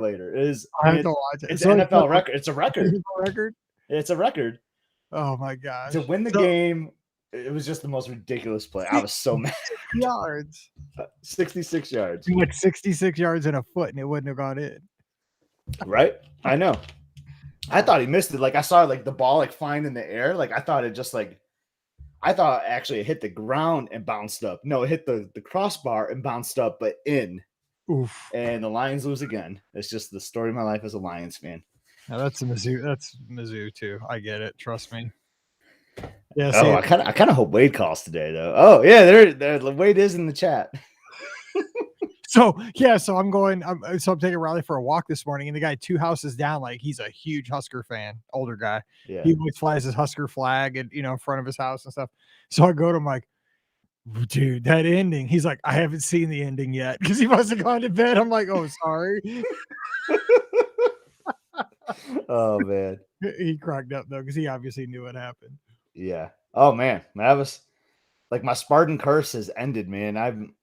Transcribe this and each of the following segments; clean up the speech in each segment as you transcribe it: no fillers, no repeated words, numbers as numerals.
later. It is. I have to watch it. It's an NFL record. It's a record. Record. It's a record. Oh my gosh! To win the game, it was just the most ridiculous play. I was so mad. Yards. 66 yards. He went 66 yards in a foot, and it wouldn't have gone in. Right? I know. I thought he missed it. Like I saw like the ball like flying in the air. Like I thought it just like I thought actually it hit the ground and bounced up. No, it hit the crossbar and bounced up, but in. Oof. And the Lions lose again. It's just the story of my life as a Lions fan. Now that's Mizzou. That's Mizzou too. I get it. Trust me. Yeah. Oh, I kind of hope Wade calls today though. Oh yeah, there Wade is in the chat. So I'm taking Riley for a walk this morning, and the guy 2 houses down, like he's a huge Husker fan, older guy. Yeah. He always flies his Husker flag and in front of his house and stuff. So I go to him like, dude, that ending. He's like, I haven't seen the ending yet because he must have gone to bed. I'm like, oh, sorry. Oh man. He cracked up though because he obviously knew what happened. Yeah. Oh man, that was like my Spartan curse has ended, man. I haven't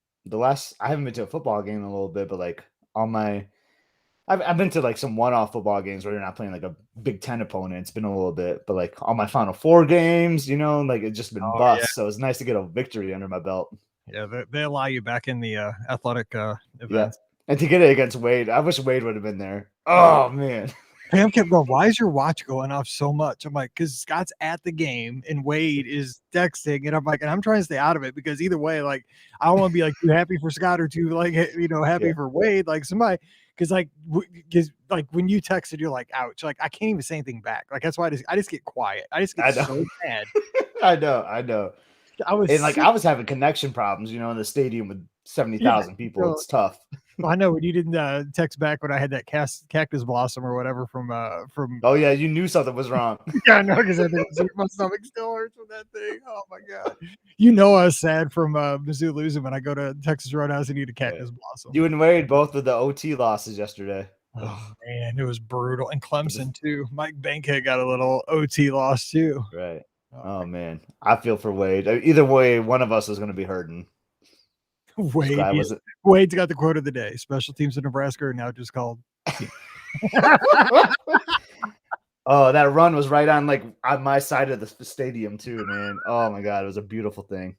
been to a football game in a little bit, but like I've been to like some one-off football games where you're not playing like a Big Ten opponent. It's been a little bit, but like all my Final Four games, like it's just been bust. Yeah. So it's nice to get a victory under my belt. Yeah, they allow you back in the athletic events. Yeah. And to get it against Wade, I wish Wade would have been there. Oh man. Pam kept going, why is your watch going off so much? I'm like, because Scott's at the game and Wade is texting. And I'm like, and I'm trying to stay out of it because either way, like, I don't want to be like too happy for Scott or too, like, happy for Wade. Like, somebody, because like when you texted, you're like, ouch. Like, I can't even say anything back. Like, that's why I just get quiet. I just get so mad. I know. I was having connection problems, in the stadium with 70,000 people. It's tough. I know when you didn't text back when I had that cactus blossom or whatever from. Oh yeah, you knew something was wrong. Yeah, I know because my stomach still hurts from that thing. Oh my god, I was sad from Mizzou losing when I go to Texas Roadhouse and eat a cactus blossom. You and Wade both with the OT losses yesterday. Oh man, it was brutal. And Clemson too. Mike Bankhead got a little OT loss too. Right. Oh man, I feel for Wade. Either way, one of us is going to be hurting. Wade's got the quote of the day. Special teams in Nebraska are now just called. Oh, that run was right on my side of the stadium too, man. Oh my god, it was a beautiful thing.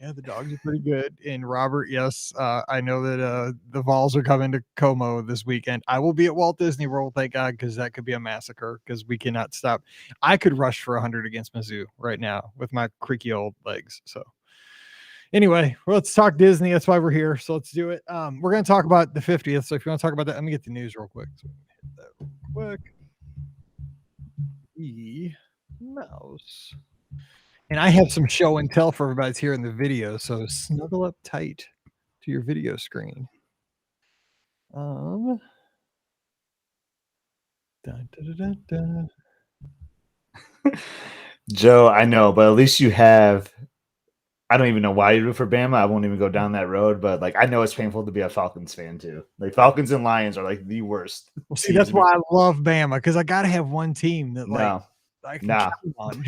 Yeah, the dogs are pretty good. And Robert, yes, I know that the Vols are coming to Como this weekend. I will be at Walt Disney World, thank God, because that could be a massacre because we cannot stop. I could rush for 100 against Mizzou right now with my creaky old legs. So anyway, let's talk Disney. That's why we're here. So let's do it. We're going to talk about the 50th. So if you want to talk about that, let me get the news real quick. So hit that real quick. Mouse. And I have some show and tell for everybody that's here in the video. So snuggle up tight to your video screen. Dun, dun, dun, dun, dun. Joe, I know, but at least you have. I don't even know why you root for Bama. I won't even go down that road, but I know it's painful to be a Falcons fan too. Like Falcons and Lions are the worst. Well, see, that's why I love Bama because I got to have one team that I can count on.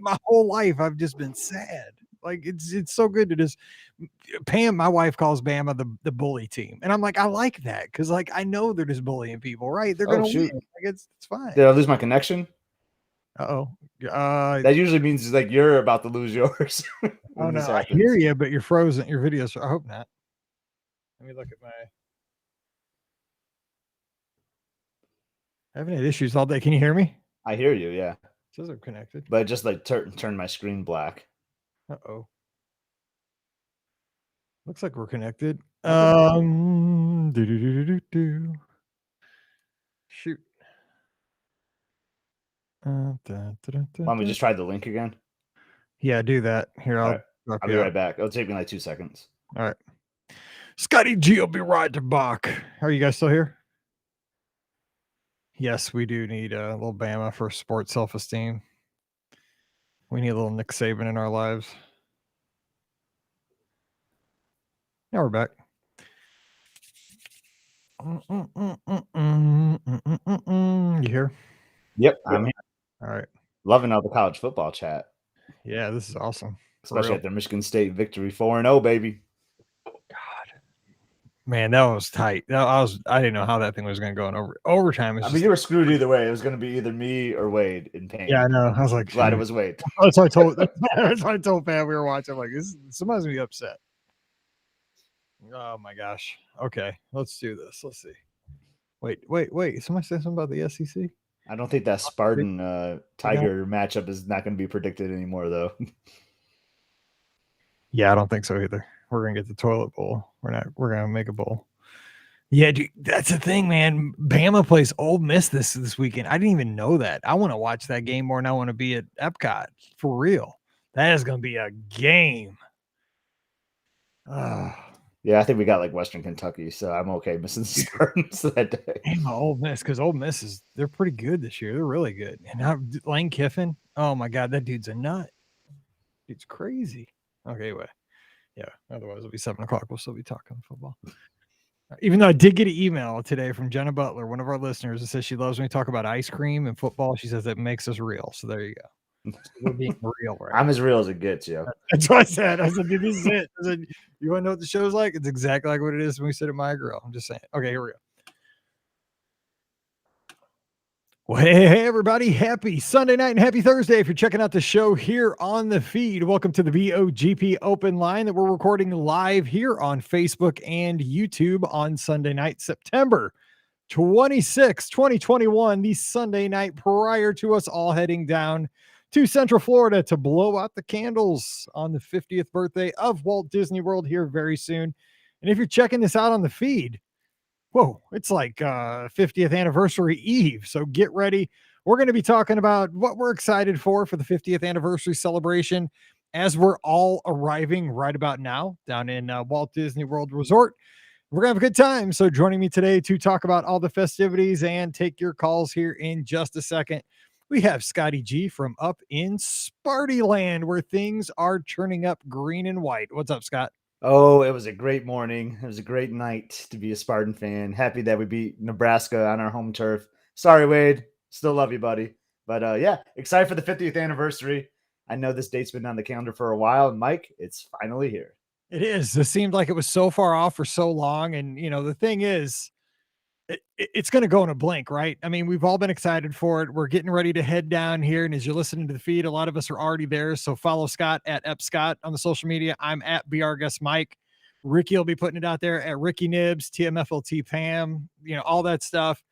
My whole life I've just been sad. It's so good to just Pam, my wife calls Bama the bully team. And I'm like, I like that because I know they're just bullying people, right? They're gonna win. It's fine. Did I lose my connection? Uh-oh. That usually means you're about to lose yours. Oh no, I hear you, but you're frozen. Your videos. I hope not. Let me look at my. I haven't had issues all day. Can you hear me? I hear you. Yeah. It says I'm connected. But just turn my screen black. Uh-oh. Looks like we're connected. Shoot. Want me to just try the link again? Yeah, do that. Here, I'll be right back. It'll take me 2 seconds. All right. Scotty G will be right back. Are you guys still here? Yes, we do need a little Bama for sports self-esteem. We need a little Nick Saban in our lives. Now we're back. You here? Yep, I'm here. All right. Loving all the college football chat. Yeah, this is awesome. Especially after Michigan State victory 4-0, baby. God. Man, that was tight. I didn't know how that thing was going to go in overtime. I mean, you were screwed either way. It was going to be either me or Wade in pain. Yeah, I know. I was like, glad it was Wade. That's what I told. That's what I told Pat we were watching. I'm like, somebody's gonna be upset. Oh my gosh. Okay, let's do this. Let's see. Wait. Somebody say something about the SEC? I don't think that Spartan Tiger matchup is not going to be predicted anymore, though. Yeah, I don't think so either. We're gonna get the toilet bowl. We're gonna make a bowl. Yeah, dude, that's the thing, man. Bama plays Ole Miss this weekend. I didn't even know that. I want to watch that game more than I want to be at Epcot for real. That is gonna be a game. Yeah, I think we got like Western Kentucky, so I'm okay missing the Spartans that day. Damn, Ole Miss, because Ole Miss they're pretty good this year. They're really good. And now Lane Kiffin, oh my God, that dude's a nut. Dude's crazy. Okay, anyway. Yeah, otherwise it'll be 7:00. We'll still be talking football. Even though I did get an email today from Jenna Butler, one of our listeners, that says she loves when we talk about ice cream and football. She says it makes us real. So there you go. So we're being real, right? I'm as real as it gets, yo. That's what I said. I said, dude, this is it. I said, you want to know what the show's like? It's exactly like what it is when we sit at my grill. I'm just saying. Okay, here we go. Well, hey, everybody. Happy Sunday night and happy Thursday if you're checking out the show here on the feed. Welcome to the BOGP open line that we're recording live here on Facebook and YouTube on Sunday night, September 26, 2021, the Sunday night prior to us all heading down to Central Florida to blow out the candles on the 50th birthday of Walt Disney World here very soon. And if you're checking this out on the feed, whoa, it's like 50th anniversary eve. So get ready. We're going to be talking about what we're excited for the 50th anniversary celebration as we're all arriving right about now down in Walt Disney World Resort. We're going to have a good time. So joining me today to talk about all the festivities and take your calls here in just a second, we have Scotty G from up in Spartyland, where things are turning up green and white. What's up, Scott? Oh, it was a great morning. It was a great night to be a Spartan fan. Happy that we beat Nebraska on our home turf. Sorry, Wade. Still love you, buddy. But yeah, excited for the 50th anniversary. I know this date's been on the calendar for a while. And Mike, it's finally here. It is. It seemed like it was so far off for so long. And, you know, the thing is, it's going to go in a blink, right? I mean, we've all been excited for it. We're getting ready to head down here. And as you're listening to the feed, a lot of us are already there. So follow Scott at Epcot on the social media. I'm at BRGuest Mike. Ricky will be putting it out there at Ricky Nibs, TMFLT Pam, you know, all that stuff.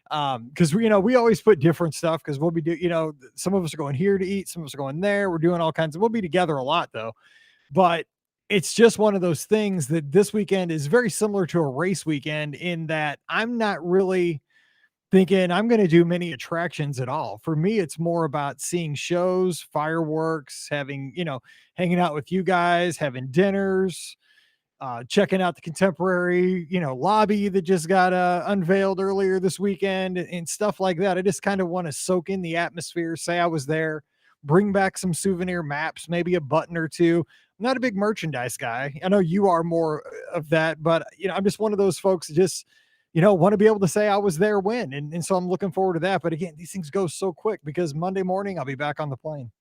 Because we always put different stuff because we'll be some of us are going here to eat, some of us are going there. We're doing all kinds of, we'll be together a lot though. But it's just one of those things that this weekend is very similar to a race weekend in that I'm not really thinking I'm going to do many attractions at all. For me, it's more about seeing shows, fireworks, having, hanging out with you guys, having dinners, checking out the contemporary, lobby that just got unveiled earlier this weekend and stuff like that. I just kind of want to soak in the atmosphere, say I was there, bring back some souvenir maps, maybe a button or two. I'm not a big merchandise guy. I know you are more of that, but I'm just one of those folks that just, want to be able to say I was there when. And so I'm looking forward to that. But again, these things go so quick because Monday morning I'll be back on the plane.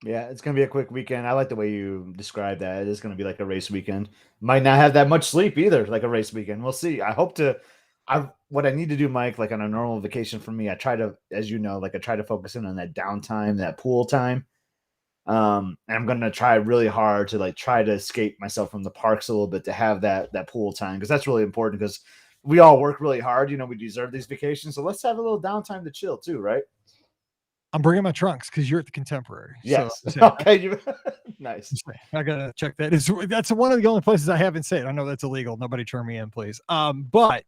Yeah, it's going to be a quick weekend. I like the way you describe that. It is going to be like a race weekend. Might not have that much sleep either, like a race weekend. We'll see. What I need to do, Mike, like on a normal vacation for me, I try to, as you know, I try to focus in on that downtime, that pool time. And I'm going to try really hard to try to escape myself from the parks a little bit to have that pool time. Cause that's really important because we all work really hard. We deserve these vacations. So let's have a little downtime to chill too. Right. I'm bringing my trunks because you're at the Contemporary. Yes. So, okay. Nice. I gotta check that. That's one of the only places I haven't stayed. I know that's illegal. Nobody turn me in, please. But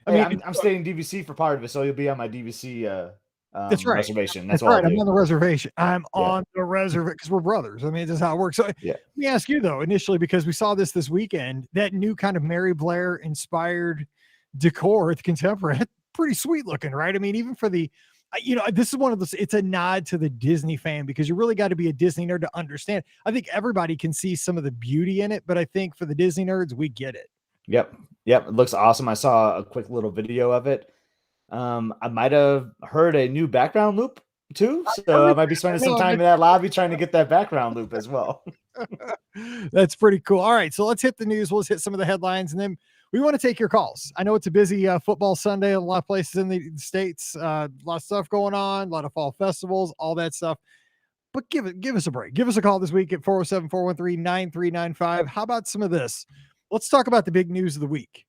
I mean, I'm staying DVC for part of it, so you'll be on my DVC. That's right. Reservation. That's right. I'm on the reservation. I'm on the reservation because we're brothers. I mean, this is how it works. So let me ask you though, initially, because we saw this weekend, that new kind of Mary Blair inspired decor at the Contemporary, pretty sweet looking, right? I mean, even for the, this is one of those, it's a nod to the Disney fan because you really got to be a Disney nerd to understand. I think everybody can see some of the beauty in it, but I think for the Disney nerds, we get it. Yep. It looks awesome. I saw a quick little video of it. I might have heard a new background loop too, so I might be spending some time in that lobby trying to get that background loop as well. That's pretty cool. All right, so let's hit the news. Let's hit some of the headlines, and then we want to take your calls. I know it's a busy football Sunday, a lot of places in the States, a lot of stuff going on, a lot of fall festivals, all that stuff. But give us a break. Give us a call this week at 407-413-9395. How about some of this? Let's talk about the big news of the week.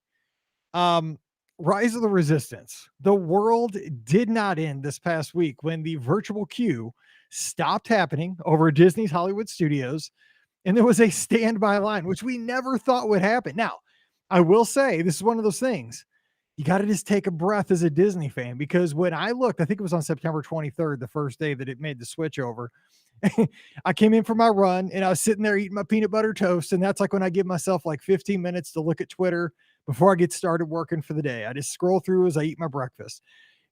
Rise of the Resistance. The world did not end this past week when the virtual queue stopped happening over Disney's Hollywood Studios, and there was a standby line, which we never thought would happen. Now, I will say this is one of those things. You got to just take a breath as a Disney fan, because when I looked, I think it was on September 23rd, the first day that it made the switch over. I came in for my run and I was sitting there eating my peanut butter toast. And that's like when I give myself like 15 minutes to look at Twitter before I get started working for the day. I just scroll through as I eat my breakfast.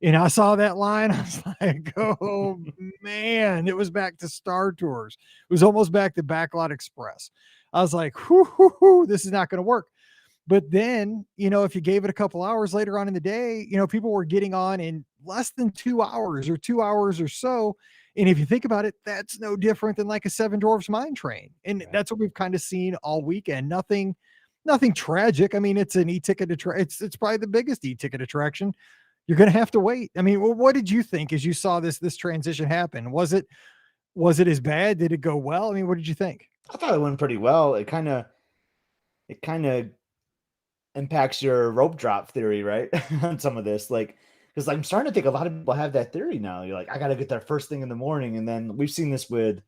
And I saw that line. I was like, oh man, it was back to Star Tours. It was almost back to Backlot Express. I was like, whoo, this is not going to work. But then, if you gave it a couple hours later on in the day, people were getting on in less than 2 hours or 2 hours or so. And if you think about it, that's no different than like a Seven Dwarfs Mine Train. And that's what we've kind of seen all weekend. Nothing tragic. I mean, it's an e-ticket. It's probably the biggest e-ticket attraction. You're going to have to wait. I mean, what did you think as you saw this transition happen? Was it as bad? Did it go well? I mean, what did you think? I thought it went pretty well. It kind of impacts your rope drop theory, right? On some of this, like, because I'm starting to think a lot of people have that theory now. You're like, I got to get there first thing in the morning. And then we've seen this with,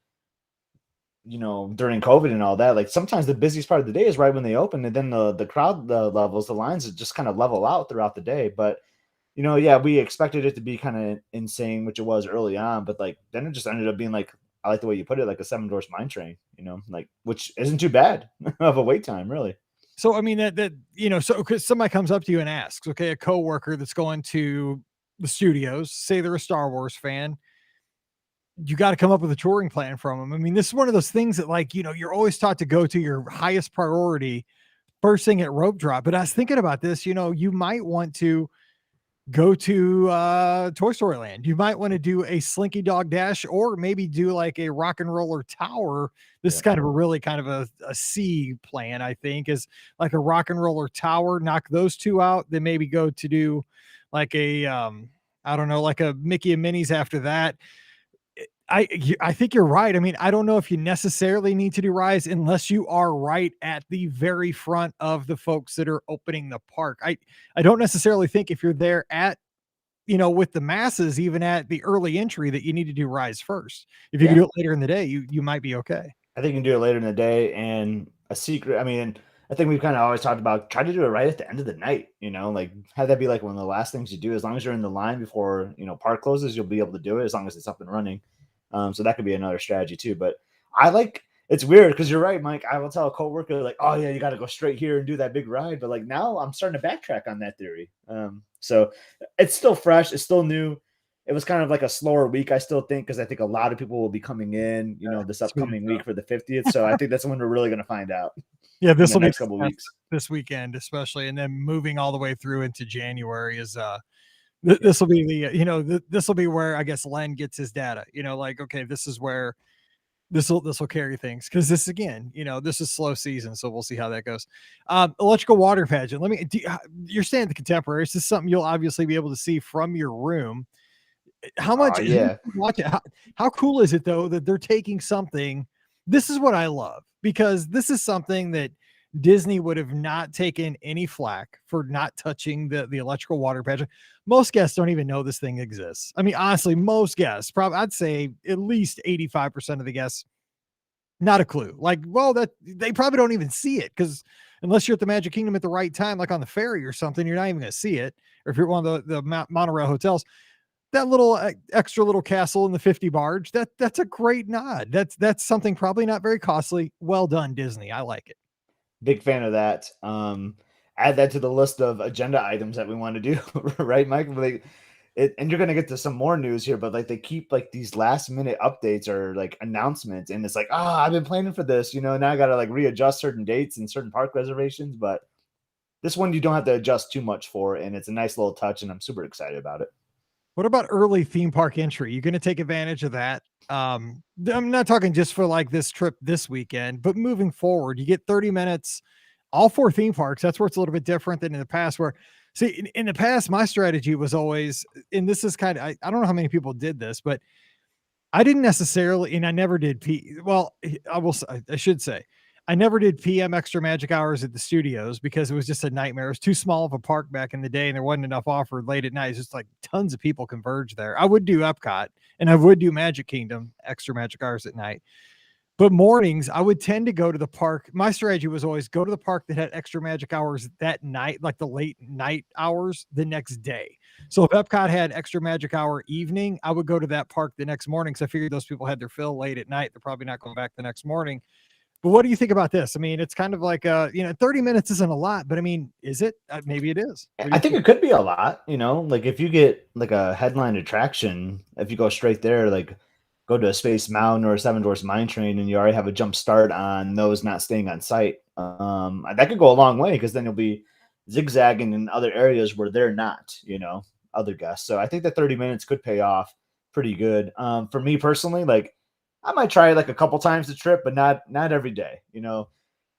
during COVID and all that, like sometimes the busiest part of the day is right when they open, and then the crowd levels, the lines just kind of level out throughout the day. But, yeah, we expected it to be kind of insane, which it was early on, but like, then it just ended up being like, I like the way you put it, like a Seven Dwarfs Mine Train, like, which isn't too bad of a wait time, really. So, I mean, so because somebody comes up to you and asks, okay, a coworker that's going to the studios, say they're a Star Wars fan, you got to come up with a touring plan from them. I mean, this is one of those things that, like, you're always taught to go to your highest priority first thing at rope drop. But I was thinking about this, you might want to go to Toy Story Land. You might want to do a Slinky Dog Dash, or maybe do like a Rock and Roller Tower. This is kind of a C plan, I think, is like a Rock and Roller Tower, knock those two out, then maybe go to do like a I don't know, like a Mickey and Minnie's after that. I think you're right. I mean, I don't know if you necessarily need to do Rise unless you are right at the very front of the folks that are opening the park. I don't necessarily think if you're there at, with the masses, even at the early entry, that you need to do Rise first. If you can do it later in the day, you might be okay. I think you can do it later in the day. And a secret, I mean, I think we've kind of always talked about try to do it right at the end of the night, like have that be like one of the last things you do. As long as you're in the line before, park closes, you'll be able to do it as long as it's up and running. So that could be another strategy too. But it's weird because you're right, Mike. I will tell a coworker like, oh yeah, you got to go straight here and do that big ride. But like now I'm starting to backtrack on that theory. So it's still fresh. It's still new. It was kind of like a slower week, I still think, because I think a lot of people will be coming in, this upcoming week for the 50th. So I think that's when we're really going to find out. Yeah, this will be next couple weeks, this weekend, especially, and then moving all the way through into January is this will be the this will be where I guess Len gets his data. Like, okay, this is where this will carry things, because this, again, this is slow season, so we'll see how that goes. Electrical water pageant. You're staying at the Contemporary. This is something you'll obviously be able to see from your room. How much? Watch it. How cool is it though that they're taking something? This is what I love, because this is something that Disney would have not taken any flack for not touching the electrical water pageant. Most guests don't even know this thing exists. I mean, honestly, most guests, probably, I'd say at least 85% of the guests, not a clue. Like, well, that they probably don't even see it, because unless you're at the Magic Kingdom at the right time, like on the ferry or something, you're not even going to see it. Or if you're at one of the monorail hotels, that little extra little castle in the 50 barge, that's a great nod. That's something probably not very costly. Well done, Disney. I like it. Big fan of that. Add that to the list of agenda items that we want to do, right, Mike? And you're gonna get to some more news here, but like they keep like these last minute updates or like announcements, and it's like, I've been planning for this, now I gotta like readjust certain dates and certain park reservations. But this one you don't have to adjust too much for, and it's a nice little touch, and I'm super excited about it. What about early theme park entry? You're going to take advantage of that. I'm not talking just for like this trip this weekend, but moving forward, you get 30 minutes all 4 theme parks. That's where it's a little bit different than in the past where see, in the past, my strategy was always, and this is kind of, I don't know how many people did this, but I didn't necessarily, and I never did well, I should say, I never did PM extra magic hours at the studios because it was just a nightmare. It was too small of a park back in the day, and there wasn't enough offered late at night. It's just like tons of people converge there. I would do Epcot and I would do Magic Kingdom extra magic hours at night. But mornings, I would tend to go to the park. My strategy was always go to the park that had extra magic hours that night, like the late night hours the next day. So if Epcot had extra magic hour evening, I would go to that park the next morning because I figured those people had their fill late at night. They're probably not going back the next morning. But what do you think about this? I mean, it's kind of like 30 minutes isn't a lot, but I mean, is it? Maybe it is. I think it could be a lot, like if you get like a headline attraction, if you go straight there, like go to a Space Mountain or a Seven Dwarfs Mine Train, and you already have a jump start on those not staying on site. That could go a long way because then you'll be zigzagging in other areas where they're not, other guests. So I think that 30 minutes could pay off pretty good. For me personally, like I might try like a couple times the trip, but not every day.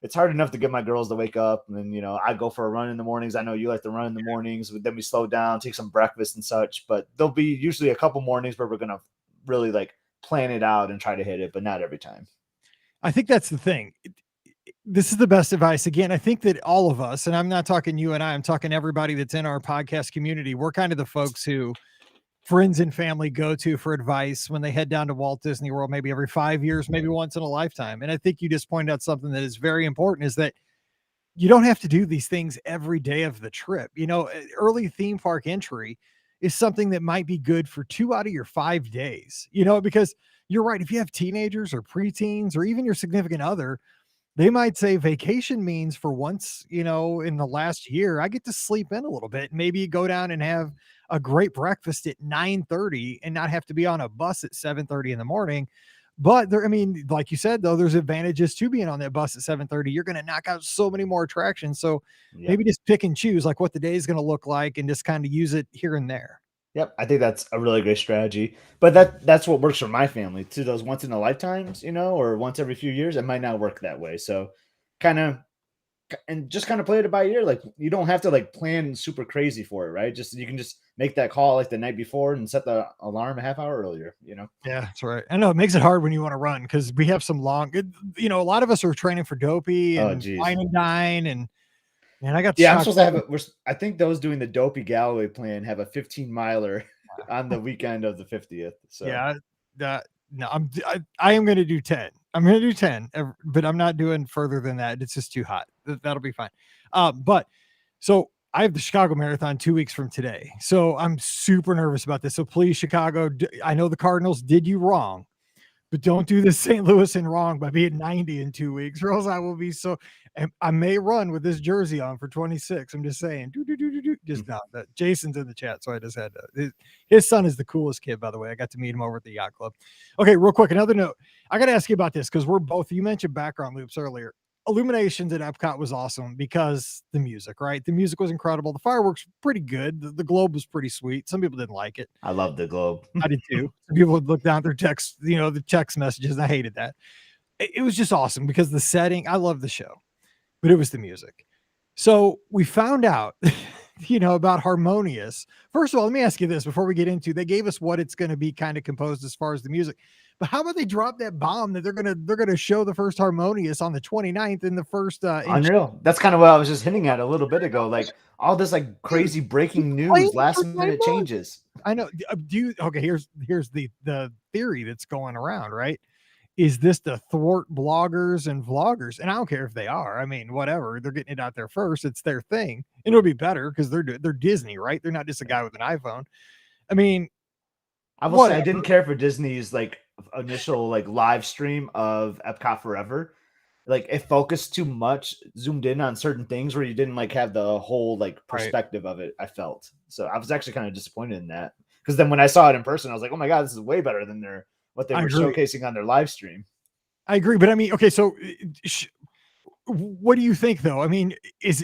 It's hard enough to get my girls to wake up, and then I go for a run in the mornings. I know you like to run in the mornings, but then we slow down, take some breakfast and such. But there'll be usually a couple mornings where we're gonna really like plan it out and try to hit it, but not every time. I think that's the thing. This is the best advice. Again, I think that all of us, and I'm not talking you and I'm talking everybody that's in our podcast community. We're kind of the folks who friends and family go to for advice when they head down to Walt Disney World, maybe every 5 years, maybe once in a lifetime. And I think you just pointed out something that is very important is that you don't have to do these things every day of the trip. Early theme park entry is something that might be good for 2 out of your 5 days, because you're right. If you have teenagers or preteens or even your significant other, they might say vacation means for once, in the last year, I get to sleep in a little bit. Maybe go down and have a great breakfast at 9:30 and not have to be on a bus at 7:30 in the morning. But there, I mean, like you said, though, there's advantages to being on that bus at 7:30. You're going to knock out so many more attractions. So maybe just pick and choose like what the day is going to look like and just kind of use it here and there. Yep, I think that's a really great strategy. But that's what works for my family. To those once in a lifetimes, or once every few years, it might not work that way. So kind of just kind of play it by ear. Like you don't have to like plan super crazy for it, right? Just you can just make that call like the night before and set the alarm a half hour earlier. Yeah, that's right. I know it makes it hard when you want to run because we have some long, a lot of us are training for dopey Oh and geez. wine and dine and I got Yeah, I'm supposed to have it. I think those doing the Dopey Galloway plan have a 15 miler on the weekend of the 50th. So yeah, no, I am going to do 10. I'm going to do 10, but I'm not doing further than that. It's just too hot. That'll be fine. But so I have the Chicago Marathon 2 weeks from today. So I'm super nervous about this. So please, Chicago, I know the Cardinals did you wrong, but don't do this St. Louis in wrong by being 90 in 2 weeks, or else I will be so. I may run with this jersey on for 26. I'm just saying. Just now. Jason's in the chat, so I just had to. His son is the coolest kid, by the way. I got to meet him over at the yacht club. Okay, real quick, another note. I got to ask you about this because we're both. You mentioned background loops earlier. Illuminations at Epcot was awesome because the music, right? The music was incredible. The fireworks pretty good. The globe was pretty sweet. Some people didn't like it. I love the globe. I did too. Some people would look down at their text, the text messages. And I hated that. It was just awesome because the setting, I love the show, but it was the music. So we found out, about Harmonious. First of all, let me ask you this before we get into, they gave us what it's going to be kind of composed as far as the music, but how about they drop that bomb that they're going to show the first Harmonious on the 29th in the first, Unreal. That's kind of what I was just hinting at a little bit ago. Like all this like crazy breaking news, last minute changes. I know. Okay. Here's the theory that's going around, right? Is this to thwart bloggers and vloggers? And I don't care if they are. I mean, whatever. They're getting it out there first. It's their thing. And it'll be better because they're Disney, right? They're not just a guy with an iPhone. I mean, I will say I didn't care for Disney's like initial like live stream of Epcot Forever. Like it focused too much, zoomed in on certain things where you didn't like have the whole like perspective of it. I felt so I was actually kind of disappointed in that because then when I saw it in person, I was like, oh my god, this is way better than what they were showcasing on their live stream. I agree, but I mean, okay, so what do you think though? I mean,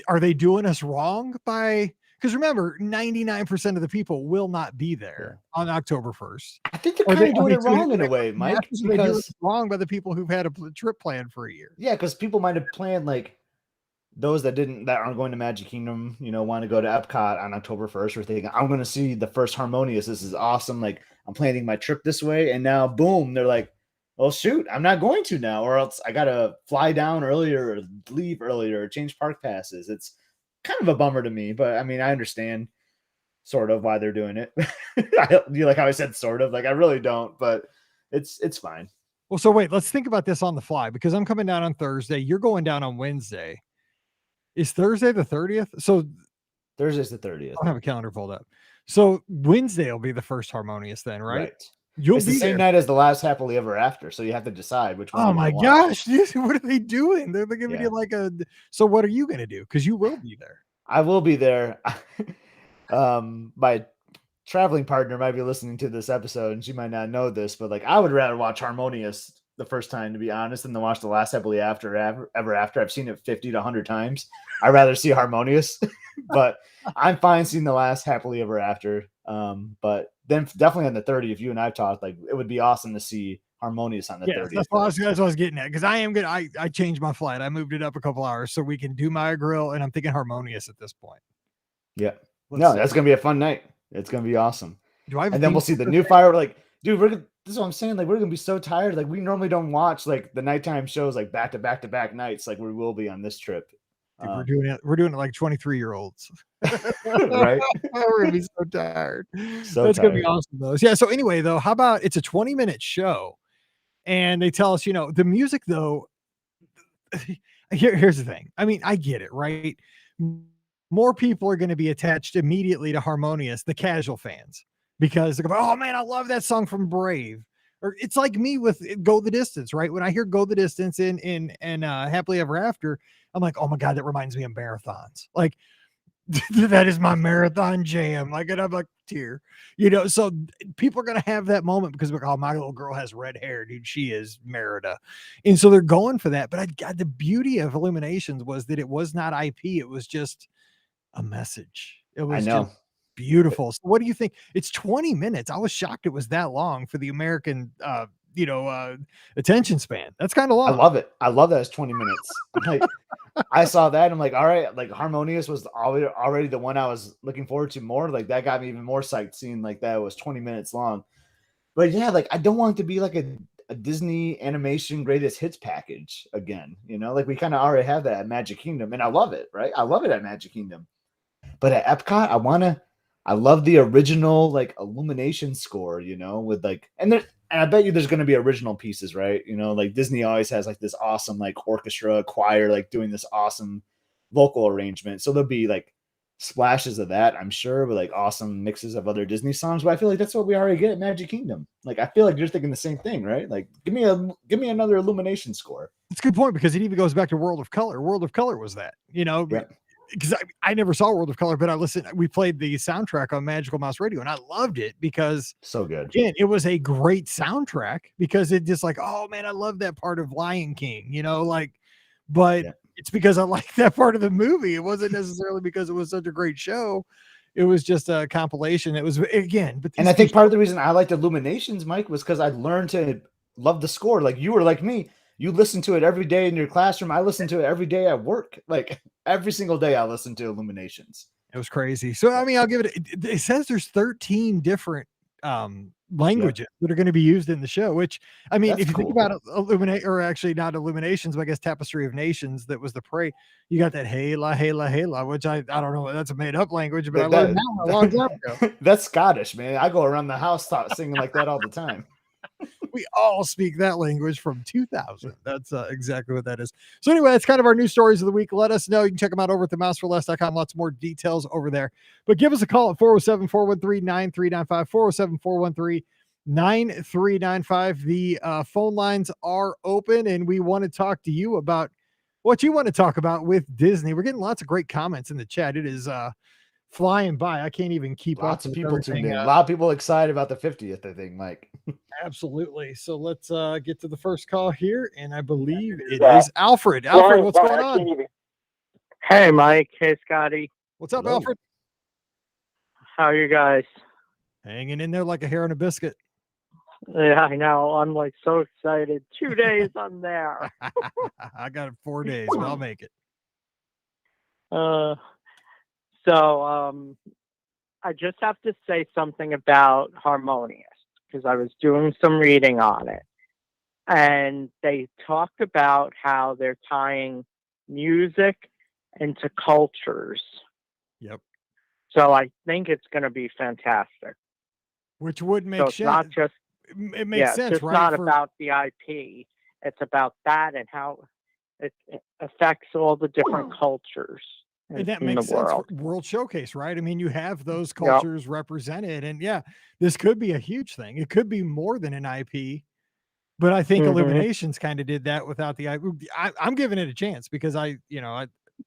are they doing us wrong by? Because remember, 99% of the people will not be there on October 1st. I think they're kind of doing it wrong in a way, Mike. Because wrong by the people who've had a trip planned for a year. Yeah, because people might have planned like those that aren't going to Magic Kingdom, want to go to Epcot on October 1st, or thinking, I'm going to see the first Harmonious. This is awesome. Like, I'm planning my trip this way. And now, boom, they're like, well, shoot, I'm not going to now, or else I got to fly down earlier, or leave earlier, or change park passes. It's kind of a bummer to me, but I mean, I understand sort of why they're doing it. You like how I said sort of? Like, I really don't, but it's fine. Well, so wait, let's think about this on the fly, because I'm coming down on Thursday. You're going down on Wednesday. Is Thursday the 30th? So Thursday's the 30th. I don't have a calendar pulled up. So Wednesday will be the first Harmonious then, right? Right. You'll It's be the same there. night as the last Happily Ever After, so you have to decide which one Oh you want my to watch. gosh, what are they doing? They're giving Yeah. you like a. So what are you gonna do? Because you will be there. I will be there. My traveling partner might be listening to this episode, and she might not know this, but like, I would rather watch Harmonious the first time, to be honest, than to watch the last Happily Ever After. I've seen it 50 to 100 times. I'd rather see Harmonious, but I'm fine seeing the last Happily Ever After. But then definitely on the 30th, you and I've talked, like, it would be awesome to see Harmonious on the 30th. That's what I was getting at, because I am good. I changed my flight. I moved it up a couple hours so we can do Maya Grill, and I'm thinking Harmonious at this point. Yeah. That's gonna be a fun night. It's gonna be awesome. Do I have? And then we'll see the new fire. Like, dude, this is what I'm saying. Like, we're gonna be so tired. Like, we normally don't watch like the nighttime shows like back to back to back nights, like we will be on this trip. Dude, we're doing it like 23-year-olds. Right? We're gonna be so tired. So That's gonna be tired. awesome though. Yeah. So anyway, though, how about it's a 20-minute show, and they tell us, the music though. Here's the thing. I mean, I get it, right? More people are going to be attached immediately to Harmonious, the casual fans, because they're going, oh man, I love that song from Brave. Or it's like me with Go the Distance, right? When I hear Go the Distance in Happily Ever After, I'm like, oh my God, that reminds me of marathons. Like, that is my marathon jam. Like, and I'm like, tear, so people are going to have that moment because, like, oh, my little girl has red hair, dude. She is Merida. And so they're going for that. But the beauty of Illuminations was that it was not IP. It was just a message. It was just beautiful. So what do you think? It's 20 minutes. I was shocked it was that long for the American, attention span. That's kind of long. I love it. I love that it's 20 minutes. Like, I saw that. I'm like, all right, like Harmonious was already the one I was looking forward to more. Like, that got me even more psyched seeing like that it was 20 minutes long. But yeah, like, I don't want it to be like a Disney animation greatest hits package again. Like, we kind of already have that at Magic Kingdom, and I love it, right? I love it at Magic Kingdom. But at Epcot, I love the original like Illumination score, with like, and I bet you there's going to be original pieces, right? Like Disney always has like this awesome like orchestra choir, like doing this awesome vocal arrangement. So there'll be like splashes of that, I'm sure, with like awesome mixes of other Disney songs. But I feel like that's what we already get at Magic Kingdom. Like, I feel like you're thinking the same thing, right? Like, give me another Illumination score. It's a good point, because it even goes back to World of Color. World of Color was that, Yeah. because I never saw World of Color, but we played the soundtrack on Magical Mouse Radio, and I loved it because, So good. again, it was a great soundtrack, because it just like, oh man, I love that part of Lion King, but it's because I like that part of the movie. It wasn't necessarily because it was such a great show. It was just a compilation. It was, again, and I think part of the reason I liked Illuminations, Mike, was because I learned to love the score. Like, you were like me. You listen to it every day in your classroom. I listen to it every day at work. Like, every single day I listen to Illuminations. It was crazy. So, I mean, I'll give it says there's 13 different languages that are going to be used in the show, which, I mean, if you think about or actually not Illuminations, but I guess Tapestry of Nations, that was the parade. You got that Hela, Hela, Hela, which I don't know. That's a made up language, but I learned that one a long time ago. That's Scottish, man. I go around the house singing like that all the time. We all speak that language from 2000. That's exactly what that is. So anyway, that's kind of our news stories of the week. Let us know. You can check them out over at themousefurless.com. Lots more details over there. But give us a call at 407-413-9395, 407-413-9395. The phone lines are open, and we want to talk to you about what you want to talk about with Disney. We're getting lots of great comments in the chat. It is flying by. I can't even keep up. Lots of people tuned in. A lot of people excited about the 50th, I think, Mike. Absolutely. So let's get to the first call here, and I believe it is Alfred. Alfred, what's going on? Hey, Mike. Hey, Scotty. What's up, Alfred? How are you guys? Hanging in there like a hair on a biscuit. Yeah, I know. I'm like so excited. 2 days I'm there. I got it 4 days, but I'll make it. Uh, so I just have to say something about Harmonious because I was doing some reading on it, and they talked about how they're tying music into cultures. Yep. So I think it's going to be fantastic. Which would make So it's not sense. just It makes sense, it's right? not about the IP. It's about that and how it affects all the different cultures And that in makes the sense world. for World Showcase, right? I mean, you have those Yep. cultures represented, and yeah, this could be a huge thing. It could be more than an IP, but I think Mhm. Illuminations kind of did that without the IP. I'm giving it a chance because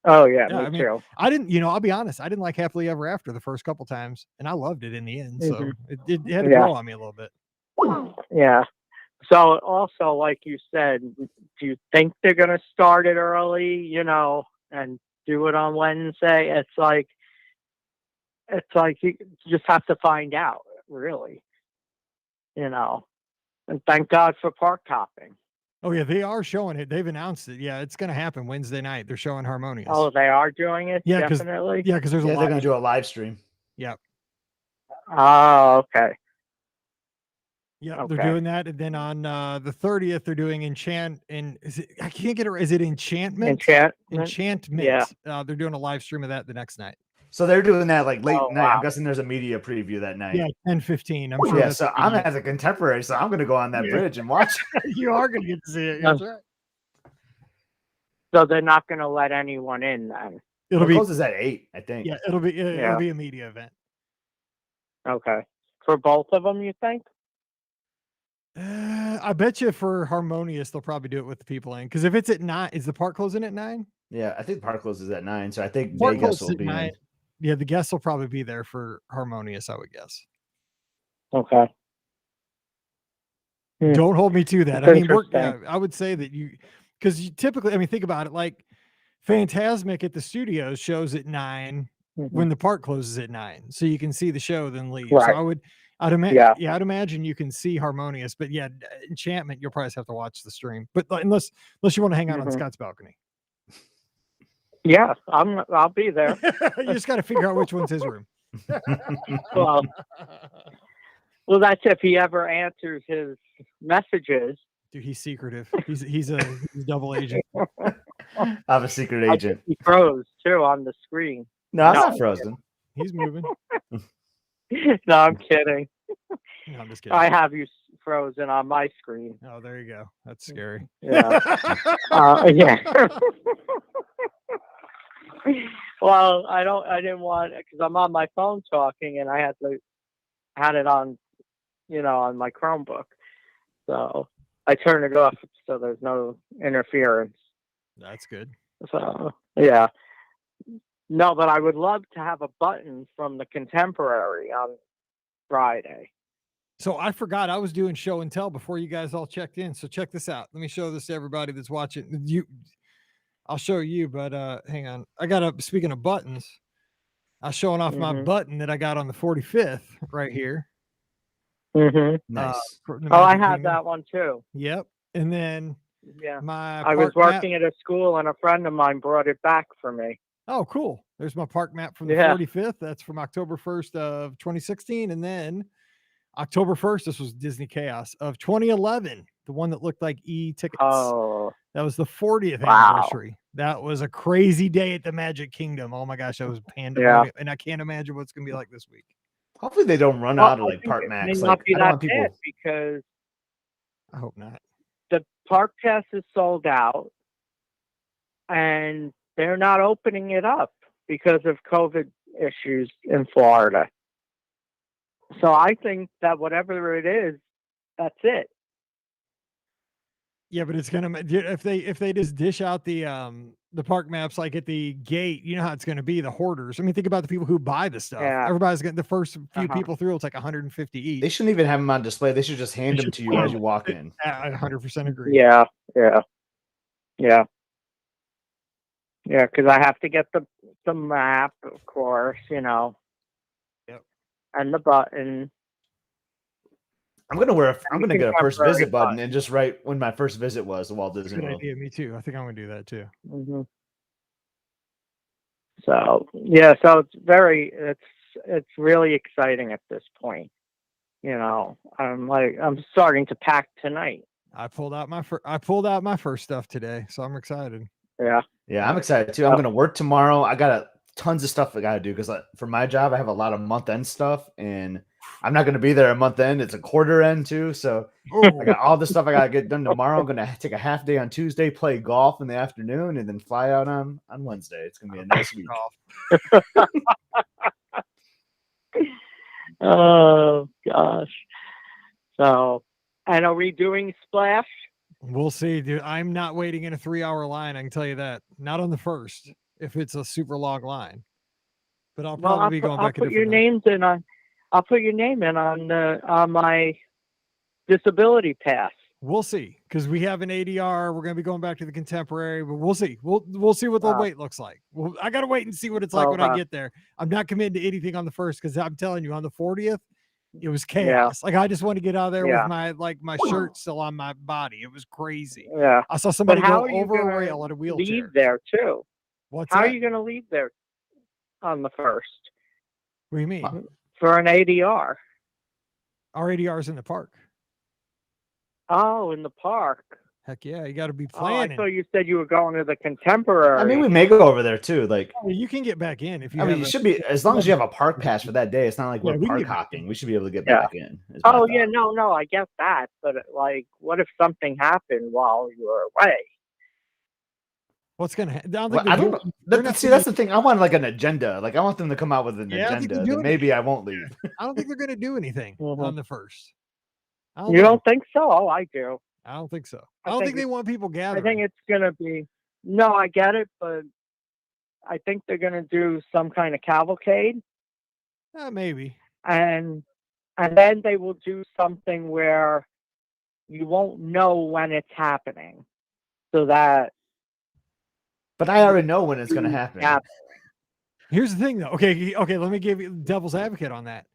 Oh yeah, yeah, me I mean, too. I didn't, I'll be honest, I didn't like Happily Ever After the first couple times, and I loved it in the end. So Mhm. it had to Yeah. grow on me a little bit. Yeah. So also, like you said, do you think they're going to start it early, and do it on Wednesday? It's like you just have to find out, really, and thank God for park hopping. Oh yeah, they are showing it. They've announced it. Yeah, it's going to happen Wednesday night. They're showing Harmonious. Oh, they are doing it? Yeah, Definitely? because there's Yeah, a they're lot. gonna do a live stream. Yeah. Oh, okay. Yeah, Okay. they're doing that, and then on the 30th, they're doing I can't get it. Is it Enchantment? Enchantment. Yeah. They're doing a live stream of that the next night. So they're doing that like late Oh, night. I'm wow. guessing there's a media preview that night. Yeah, 10:15. I'm sure. Yeah, that's so I'm at the Contemporary, so I'm gonna go on that Yeah. bridge and watch. You are going to get to see it. That's right. So they're not going to let anyone in then? It'll It be closes at 8, I think. yeah. It'll be Yeah. a media event. Okay. For both of them, you think? I bet you for Harmonious, they'll probably do it with the people in, because if it's at 9, is the park closing at 9? Yeah, I think the park closes at 9, so I think Park Vegas closes will at be 9. in. Yeah, the guests will probably be there for Harmonious, I would guess. Okay. Don't hold me to that. That's I mean, interesting. I would say that because you typically, I mean, think about it. Like Phantasmic at the studios shows at 9 when the park closes at 9, so you can see the show then leave. Right. So I'd imagine you can see Harmonious, but yeah, Enchantment you'll probably have to watch the stream. But unless you want to hang out on Scott's balcony. Yeah, I'll be there. You just got to figure out which one's his room. Well, that's if he ever answers his messages. Dude, he's secretive. He's a double agent. I'm a secret agent. He froze too on the screen. No, I'm not frozen. He's moving. No, I'm kidding. No, I'm just kidding. I have you frozen on my screen. Oh, there you go. That's scary. Yeah. Yeah. Well, I didn't want, because I'm on my phone talking, and I had it on, on my Chromebook. So I turned it off so there's no interference. That's good. So yeah. No, but I would love to have a button from the Contemporary on Friday. So I forgot I was doing show and tell before you guys all checked in. So check this out. Let me show this to everybody that's watching. I'll show you, but hang on. Speaking of buttons, I was showing off my button that I got on the 45th right here. Nice. I have that one too. Yep. And then I was working at a school, and a friend of mine brought it back for me. Oh, cool. There's my park map from the 45th. That's from October 1st of 2016. And then October 1st, this was Disney Chaos of 2011, the one that looked like e-tickets. Oh. That was the 40th anniversary. That was a crazy day at the Magic Kingdom. Oh my gosh, that was pandemonium. And I can't imagine what's going to be like this week. Hopefully they don't run out of park maps. Not be that bad, because I hope not. The park pass is sold out, and they're not opening it up because of COVID issues in Florida. So I think that whatever it is, that's it. Yeah, but it's gonna, if they just dish out the park maps like at the gate, you know how it's gonna be, the hoarders. I mean, think about the people who buy the stuff. Yeah. Everybody's getting the first few people through. It's like 150 each. They shouldn't even have them on display. They should just hand them to you as you walk in. I 100% agree. Yeah. Because I have to get the map, of course, Yep. And the button. I'm gonna get a first visit button and just write when my first visit was to Walt Disney World. Good idea. Me too. I think I'm gonna do that too. So yeah, so it's really exciting at this point. I'm starting to pack tonight. I pulled out my first stuff today, so I'm excited. Yeah. Yeah, I'm excited too. I'm going to work tomorrow. I got tons of stuff I got to do because for my job, I have a lot of month end stuff, and I'm not going to be there at month end. It's a quarter end too. So I got all this stuff I got to get done tomorrow. I'm going to take a half day on Tuesday, play golf in the afternoon, and then fly out on Wednesday. It's going to be a nice week. Oh, gosh. So, and are we doing Splash? We'll see, dude. I'm not waiting in a 3-hour line. I can tell you that. Not on the first, if it's a super long line. But I'll probably be going back. I'll put your names in on. I'll put your name in on my disability pass. We'll see, because we have an ADR. We're going to be going back to the contemporary, but we'll see. We'll see what the wait looks like. Well, I got to wait and see what it's like when I get there. I'm not committed to anything on the first, because I'm telling you, on the 40th, it was chaos. Like, I just want to get out there with my shirt still on my body. It was crazy. Yeah. I saw somebody go over a rail at a wheelchair. Leave there too. How are you going to leave there on the first? What do you mean? For an ADR. Our ADR's in the park. Oh, in the park. Heck yeah, you got to be planning. I thought you said you were going to the contemporary. I mean, we may go over there too. Like, you can get back in if you. you should be, as long as you have a park pass for that day. It's not like we're park hopping. We should be able to get back in. Oh yeah, no, I get that. But like, what if something happened while you were away? What's gonna happen? I don't know. See, that's the thing. I want like an agenda. Like, I want them to come out with an agenda. Then maybe I won't leave. I don't think they're gonna do anything on the first. You don't think so? Oh, I do. I don't think so. I don't think they want people gathering. I think it's going to be, no, I get it, but I think they're going to do some kind of cavalcade. Maybe. And then they will do something where you won't know when it's happening. So that. But I already know when it's going to happen. Here's the thing, though. Okay, let me give you devil's advocate on that.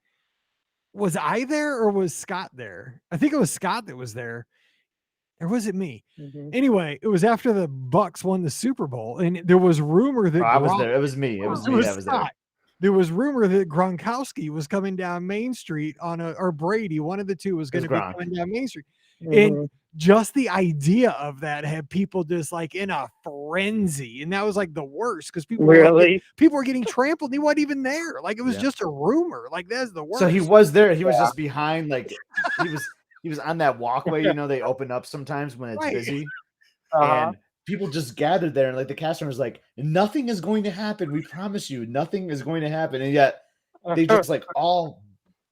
Was I there or was Scott there? I think it was Scott that was there. Or was it me? Mm-hmm. Anyway, it was after the Bucks won the Super Bowl, and there was rumor that I was there. It was me. It was me. I was there. There was rumor that Gronkowski was coming down Main Street or Brady. One of the two was going to be coming down Main Street. Mm-hmm. And just the idea of that had people just like in a frenzy, and that was like the worst because people were getting trampled. He wasn't even there. Like, it was just a rumor. Like, that's the worst. So he was there. He was just behind. Like, he was on that walkway. You know, they open up sometimes when it's busy, and people just gathered there. And like the cast member was like, "Nothing is going to happen. We promise you, nothing is going to happen." And yet they just like all.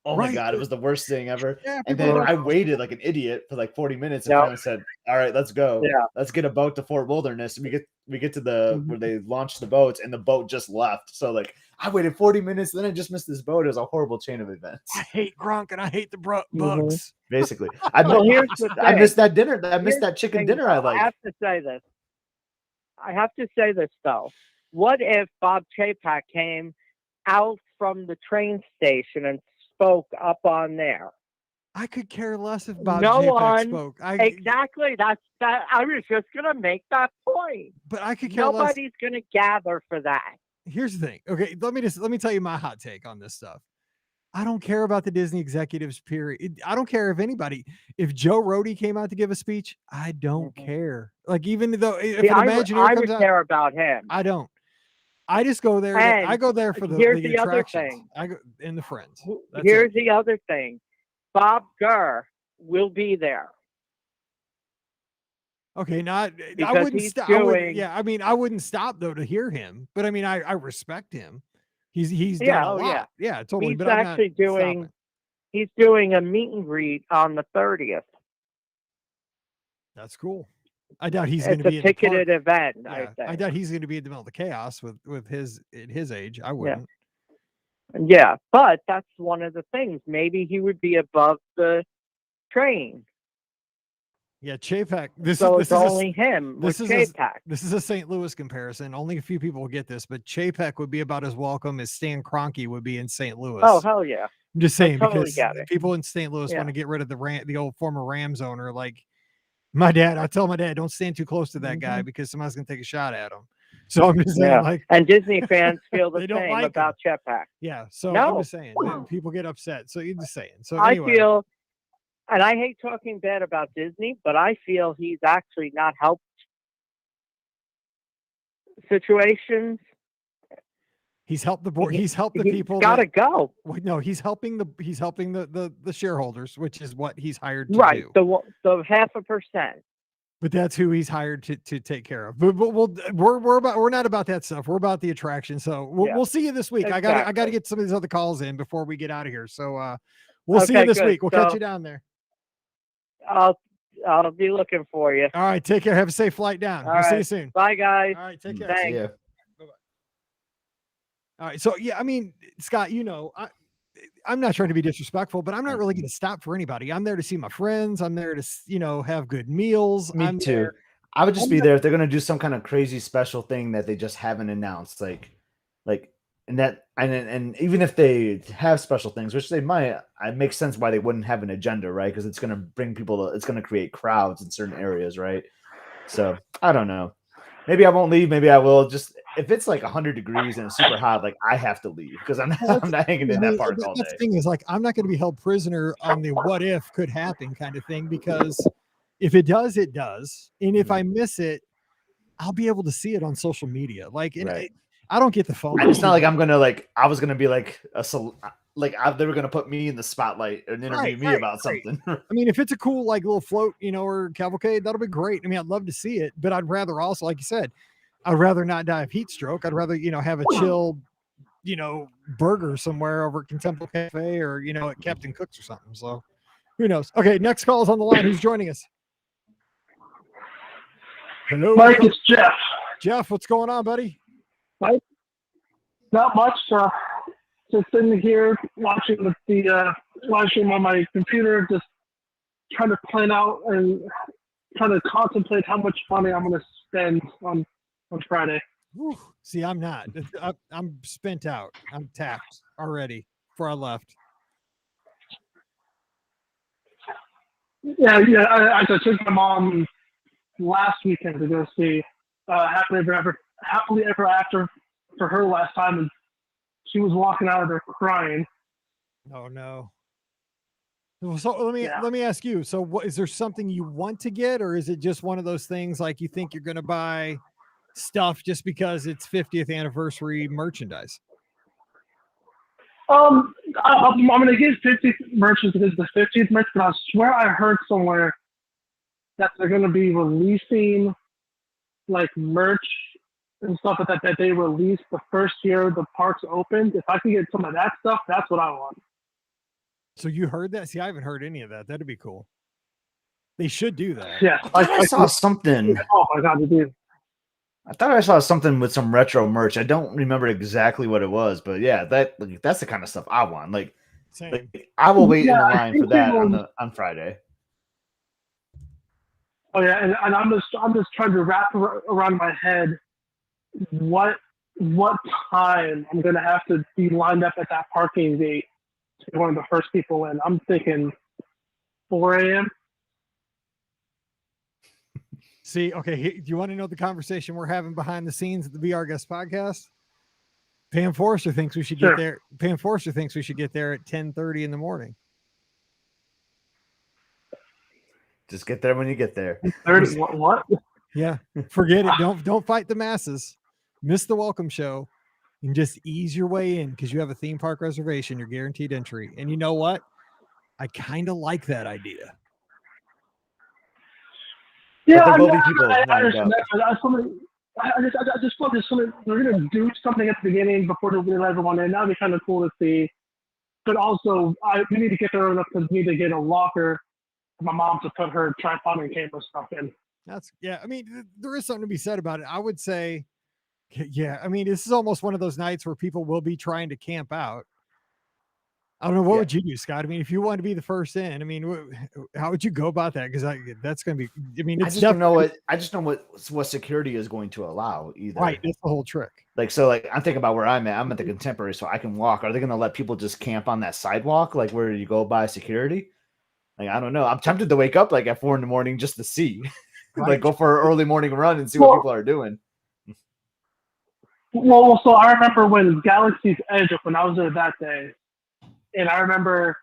Oh my God, it was the worst thing ever. Yeah, and then I waited like an idiot for like 40 minutes and finally said, "All right, let's go. Yeah. Let's get a boat to Fort Wilderness." And we get to the where they launched the boats, and the boat just left. So like I waited 40 minutes, then I just missed this boat. It was a horrible chain of events. I hate Gronk and I hate the Bucks. Basically. I missed that dinner. I missed that chicken dinner I like. I have to say this though. What if Bob Chapek came out from the train station and spoke up on there? I could care less if Bob Chapek spoke. Exactly. That's that. I was just gonna make that point. But I could care less. Nobody's gonna gather for that. Here's the thing. Okay, let me tell you my hot take on this stuff. I don't care about the Disney executives, period. I don't care if Joe Rohde came out to give a speech, I don't care. Like, even though if an Imagineer comes out, care about him. I don't. I just go there. I go there for the attractions. Other thing. I go in the friends. Here's the other thing. Bob Gurr will be there. Okay, I wouldn't stop. I wouldn't stop though to hear him. But I mean, I respect him. He's done a lot. Yeah, totally. He's actually doing. He's doing a meet and greet on the 30th. That's cool. I doubt he's going to be a ticketed event. Yeah, I doubt he's going to be in the middle of the chaos with his age. I wouldn't. Yeah, but that's one of the things. Maybe he would be above the train. Yeah, Chapek. This is only him. This is Chapek. This is a St. Louis comparison. Only a few people will get this, but Chapek would be about as welcome as Stan Kroenke would be in St. Louis. Oh, hell yeah! I'm just saying, because people in St. Louis want to get rid of the old former Rams owner. Like I tell my dad, don't stand too close to that guy because somebody's gonna take a shot at him. So I'm just saying, like, and Disney fans feel the They don't same like about Jetpack. yeah. So I'm No. just saying, people get upset. So you're just saying. So I anyway, feel, and I hate talking bad about Disney, but I feel he's actually not helped situations. he's helped the board. He's helped the people. Gotta go. No, he's helping the shareholders, which is what he's hired to Right. do. The 0.5%. But that's who he's hired to take care of. But we're not about that stuff. We're about the attraction. So we'll see you this week. Exactly. I gotta get some of these other calls in before we get out of here. So we'll see you this week. We'll catch you down there. I'll be looking for you. All right, take care. Have a safe flight down. We'll see you soon. Bye, guys. All right, take care. Thanks. See ya. Bye-bye. All right, so yeah, I mean, Scott, I'm not trying to be disrespectful, but I'm not really going to stop for anybody. I'm there to see my friends. I'm there to, have good meals. Me too. I would just be there if they're going to do some kind of crazy special thing that they just haven't announced. And even if they have special things, which they might, it makes sense why they wouldn't have an agenda, right? Because it's going to bring people it's going to create crowds in certain areas, right? So I don't know. Maybe I won't leave. Maybe I will. Just if it's like 100 degrees and it's super hot, like I have to leave because I'm not hanging in that park all day. The thing is, like, I'm not going to be held prisoner on the what if could happen kind of thing, because if it does, it does. And if I miss it, I'll be able to see it on social media. Like, Right. I don't get the phone. It's not like I'm gonna I was gonna be like they were gonna put me in the spotlight and interview me about something. I mean, if it's a cool like little float, or cavalcade, that'll be great. I mean, I'd love to see it, but I'd rather also, like you said, I'd rather not die of heat stroke. I'd rather have a chill, burger somewhere over at Contemple Cafe or at Captain Cook's or something. So who knows? Okay, next call is on the line. Who's joining us? Hello, Mike. It's Jeff. Jeff, what's going on, buddy? Mike, not much. Just sitting here watching the live stream on my computer, just trying to plan out and trying to contemplate how much money I'm going to spend on Friday. Whew. See, I'm not. I'm spent out. I'm tapped already before I left. Yeah. I took my mom last weekend to go see Happily Ever After for her last time, and she was walking out of there crying. Oh no. So let me ask you. So what is there something you want to get, or is it just one of those things like you think you're going to buy stuff just because it's 50th anniversary merchandise? I'm going to get 50th merchandise because it's the 50th merch, but I swear I heard somewhere that they're going to be releasing like merch and stuff that they released the first year the parks opened. If I can get some of that stuff, that's what I want. So you heard that? See, I haven't heard any of that. That'd be cool. They should do that. Yeah. I saw something. Oh my God, they do. I thought I saw something with some retro merch. I don't remember exactly what it was, but yeah, that's the kind of stuff I want. Like I will wait in the line for that on Friday. Oh yeah, and I'm just trying to wrap around my head what time I'm gonna have to be lined up at that parking gate to be one of the first people in. I'm thinking 4 a.m. See, okay, do you want to know the conversation we're having behind the scenes at the VR Guest podcast? Pam Forrester thinks we should get there. Pam Forrester thinks we should get there at 10:30 in the morning. Just get there when you get there. 30, what? Yeah, forget it. Don't fight the masses. Miss the welcome show and just ease your way in because you have a theme park reservation. You're guaranteed entry. And you know what? I kind of like that idea. Yeah, I understand that, but I just feel like we're gonna do something at the beginning before we let everyone in. That'd be kind of cool to see. But also, we need to get there enough for me to get a locker for my mom to put her tripod and camera stuff in. I mean, there is something to be said about it. I would say, yeah, I mean, this is almost one of those nights where people will be trying to camp out. I don't know. What would you do, Scott? I mean, if you want to be the first in, I mean, how would you go about that? Because that's going to be, I mean, I just know what security is going to allow either. Right. That's the whole trick. Like, so like, I'm thinking about where I'm at. I'm at the Contemporary, so I can walk. Are they going to let people just camp on that sidewalk? Like where you go by security? Like, I don't know. I'm tempted to wake up like at 4 a.m. just to see, like go for an early morning run and see what people are doing. Well, so I remember when Galaxy's Edge opened, I was there that day, and I remember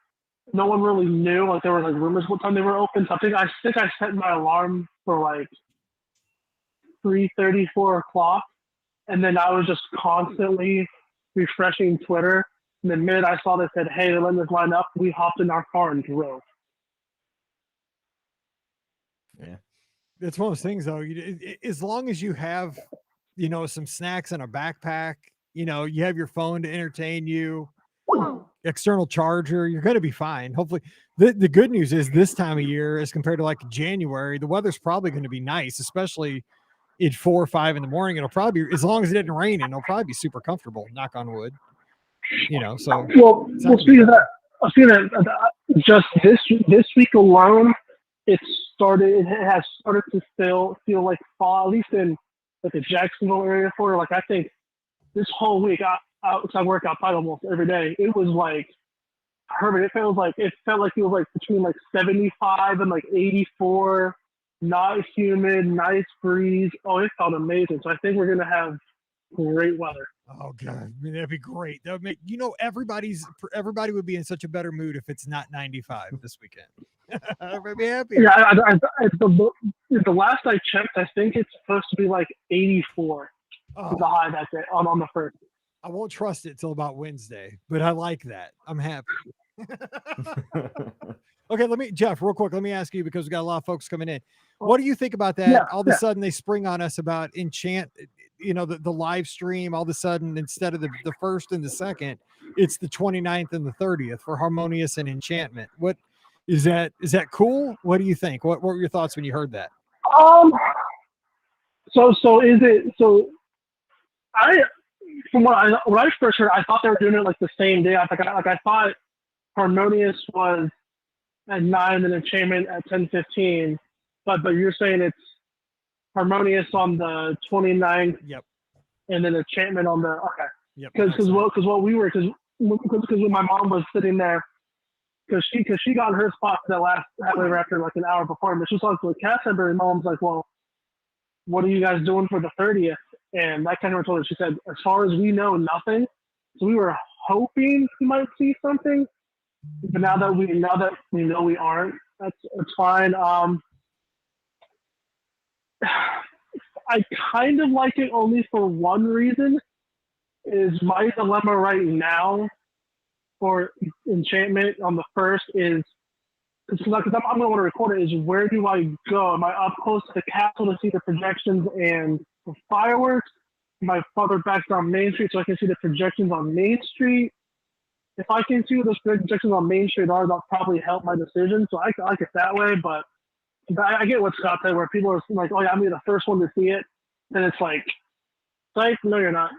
no one really knew. Like there were like rumors what time they were open. So I think I set my alarm for like 3:30, 4 o'clock, and then I was just constantly refreshing Twitter. And the minute I saw they said, "Hey, they're letting this line up," we hopped in our car and drove. Yeah. It's one of those things, though. As long as you have, some snacks in a backpack, you have your phone to entertain you, external charger, you're going to be fine. Hopefully, the good news is this time of year, as compared to like January, the weather's probably going to be nice, especially at 4 or 5 in the morning. It'll probably be, as long as it didn't rain, and it'll probably be super comfortable. Knock on wood. So Well, speaking of that, just this week alone, it has started to feel like fall, at least in like the Jacksonville area. For like, I think this whole week, I work outside almost every day. It was like, Herbert, it felt like it was like between like 75 and like 84, not humid, nice breeze. Oh, it felt amazing. So I think we're gonna have great weather. Oh god, I mean, that'd be great. That would make everybody would be in such a better mood if it's not 95 this weekend. Everybody be happy. Yeah, the last I checked, I think it's supposed to be like 84 the high that day on the first. I won't trust it till about Wednesday, but I like that. I'm happy. Okay, Jeff, real quick, let me ask you, because we got a lot of folks coming in. What do you think about that? Yeah, all of a sudden they spring on us about Enchant, the live stream. All of a sudden, instead of the first and the second, it's the 29th and the 30th for Harmonious and Enchantment. What is that? Is that cool? What do you think? What were your thoughts when you heard that? So is it, so from when I first heard, I thought they were doing it like the same day. I thought Harmonious was at 9 and Enchantment at 10:15, but you're saying it's Harmonious on the 29th. Yep. And then Enchantment on the, okay. Yep. Because when my mom was sitting there, because she got her spot for that last halfway after like an hour before, but she was talking to a cast member, and mom's like, "Well, what are you guys doing for the 30th?" And that kind of told her, she said, "As far as we know, nothing." So we were hoping we might see something, but now that we know we aren't, it's fine. I kind of like it only for one reason. Is my dilemma right now for Enchantment on the first is, because I'm going to want to record it, is where do I go? Am I up close to the castle to see the projections and the fireworks? Am I farther back down Main Street so I can see the projections on Main Street? If I can see what those projections on Main Street are, that'll probably help my decision. So I like it that way, but I get what Scott said, where people are like, "Oh yeah, I'm going to be the first one to see it." And it's like, no, you're not.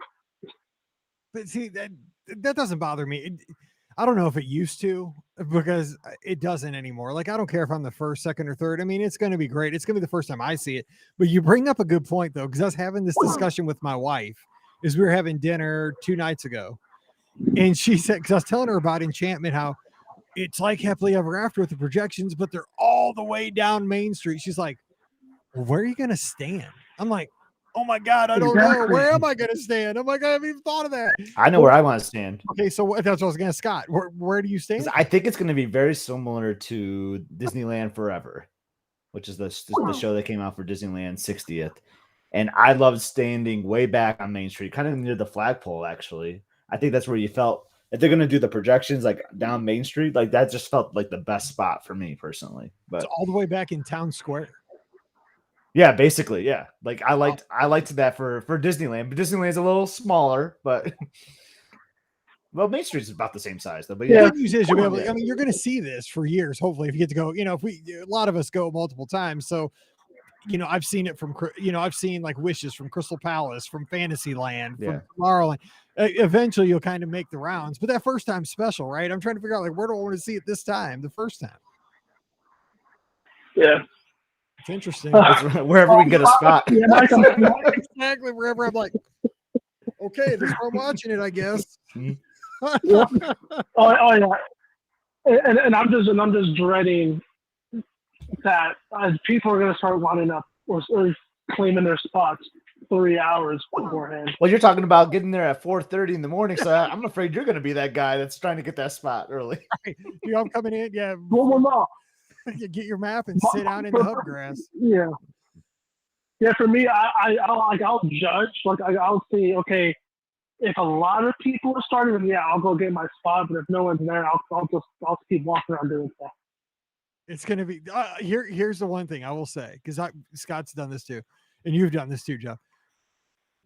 But see, that doesn't bother me. I don't know if it used to, because it doesn't anymore. Like, I don't care if I'm the first, second, or third. I mean, it's going to be great. It's going to be the first time I see it. But you bring up a good point, though, because I was having this discussion with my wife as we were having dinner 2 nights ago. And she said, because I was telling her about Enchantment, how it's like Happily Ever After with the projections, but they're all the way down Main Street. She's like, "Well, where are you going to stand?" I'm like, "Oh my God, I don't know. Where am I going to stand?" I'm like, "I haven't even thought of that." I know where I want to stand. Okay, so that's what I was going to ask Scott. Where do you stand? I think it's going to be very similar to Disneyland Forever, which is the show that came out for Disneyland 60th. And I loved standing way back on Main Street, kind of near the flagpole, actually. I think that's where you felt, if they're going to do the projections like down Main Street, like that just felt like the best spot for me personally. But it's all the way back in Town Square. Yeah, basically, yeah. Like I liked that for Disneyland, but Disneyland's a little smaller, but well, Main Street's about the same size though. But yeah, the good news is you'll be able to, I mean, you're going to see this for years. Hopefully, if you get to go, a lot of us go multiple times. So, I've seen it from, I've seen like Wishes from Crystal Palace, from Fantasyland, from Tomorrowland. Eventually, you'll kind of make the rounds, but that first time's special, right? I'm trying to figure out, like, where do I want to see it this time? The first time. Yeah. It's interesting. Wherever we can get a spot. Exactly. Wherever I'm like, okay, this is where I'm watching it, I guess. Oh yeah. And I'm just dreading that people are going to start lining up or claiming their spots. 3 hours beforehand. Well, you're talking about getting there at 4:30 in the morning, so I'm afraid you're going to be that guy that's trying to get that spot early. Dude, I'm coming in. Yeah. Well, no. You get your map and sit down in the hub grass. Yeah. Yeah, for me, I'll judge. Like, I'll see, okay, if a lot of people are starting, then yeah, I'll go get my spot. But if no one's there, I'll keep walking around doing stuff. It's going to be here's the one thing I will say, because Scott's done this too, and you've done this too, Jeff.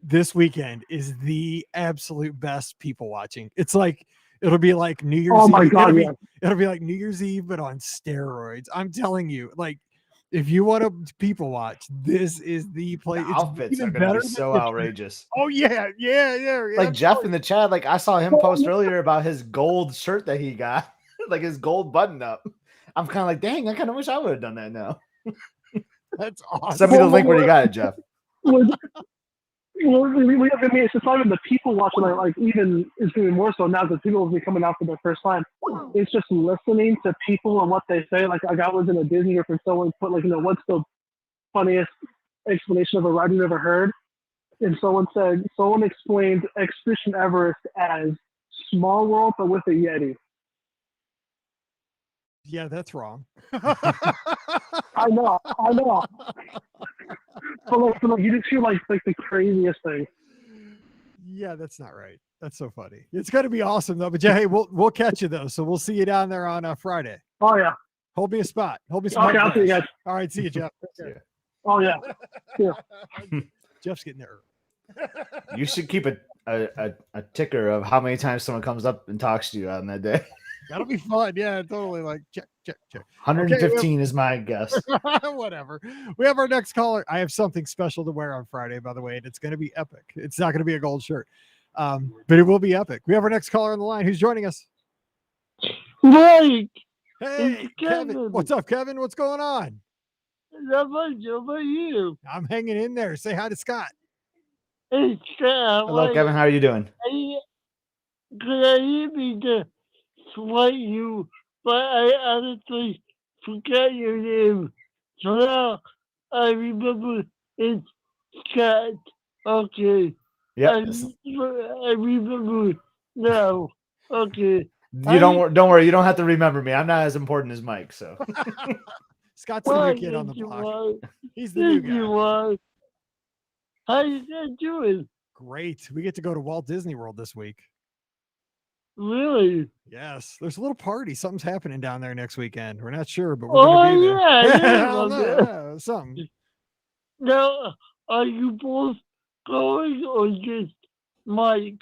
This weekend is the absolute best people watching. It's like it'll be like New Year's Eve. Oh my God, it'll be like New Year's Eve, but on steroids. I'm telling you, like, if you want to people watch, this is the place. The outfits are going to be so outrageous. Oh yeah. Like Jeff in the chat, like I saw him post earlier about his gold shirt that he got, like his gold button up. I'm kind of like, dang, I kind of wish I would have done that now. That's awesome. Send me the link where you got it, Jeff. It's not even the people watching. Like, even it's doing more so now that people will be coming out for the first time. It's just listening to people and what they say. Like I was in a Disney trip and someone put like, what's the funniest explanation of a ride you've ever heard? And someone explained Expedition Everest as Small World but with a Yeti. Yeah, that's wrong. I know. But you just hear like the craziest thing. Yeah, that's not right. That's so funny. It's going to be awesome though. But yeah, hey, we'll catch you though. So we'll see you down there on Friday. Oh yeah. Hold me a spot. Okay, I'll see you guys. All right, see you, Jeff. Oh yeah. Yeah. Jeff's getting there. You should keep a ticker of how many times someone comes up and talks to you on that day. That'll be fun. Yeah, totally. Like check. 115 is my guess. Whatever. We have our next caller. I have something special to wear on Friday, by the way, and it's going to be epic. It's not going to be a gold shirt, but it will be epic. We have our next caller on the line. Who's joining us? Mike. Hey, Kevin. What's up, Kevin? What's going on? Not much. How about you? I'm hanging in there. Say hi to Scott. Hey, Scott. Hello, Kevin. How are you doing? Could I need to slight you, but I honestly forgot your name. So now I remember it's Scott. Okay. Yeah. I remember now. Okay. You don't worry. You don't have to remember me. I'm not as important as Mike. So Scott's the new kid on the block. He's the new guy. How you guys doing? Great. We get to go to Walt Disney World this week. Really? Yes. There's a little party. Something's happening down there next weekend. We're not sure, but we're going to be there. Yeah, something. Now, are you both going or just Mike?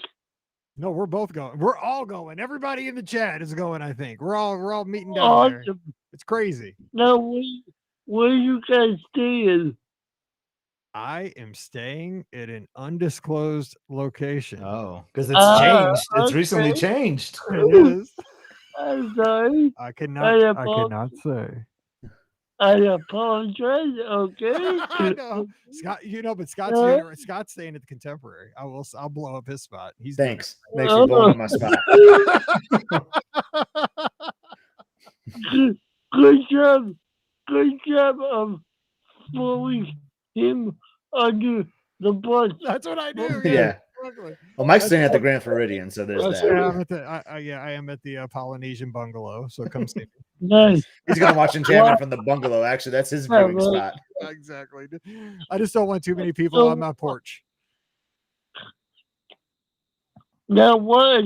No, we're both going. We're all going. Everybody in the chat is going, I think. We're all meeting down there. It's crazy. Now, where you guys staying? I am staying at an undisclosed location. Oh, because it's changed. It's recently changed. It is. I'm sorry. I cannot say. I apologize. Okay. I know. Scott, but Scott's staying at the Contemporary. I'll blow up his spot. Thanks for blowing up my spot. Good job of throwing him under the bus. That's what I do. Yeah. Exactly. Well, Mike's staying at the Grand Floridian, so there's that. I am at the Polynesian bungalow, so come see me. Nice. He's gonna watch Enchantment from the bungalow. Actually, that's his viewing spot. Exactly. I just don't want too many people on my porch. Now, what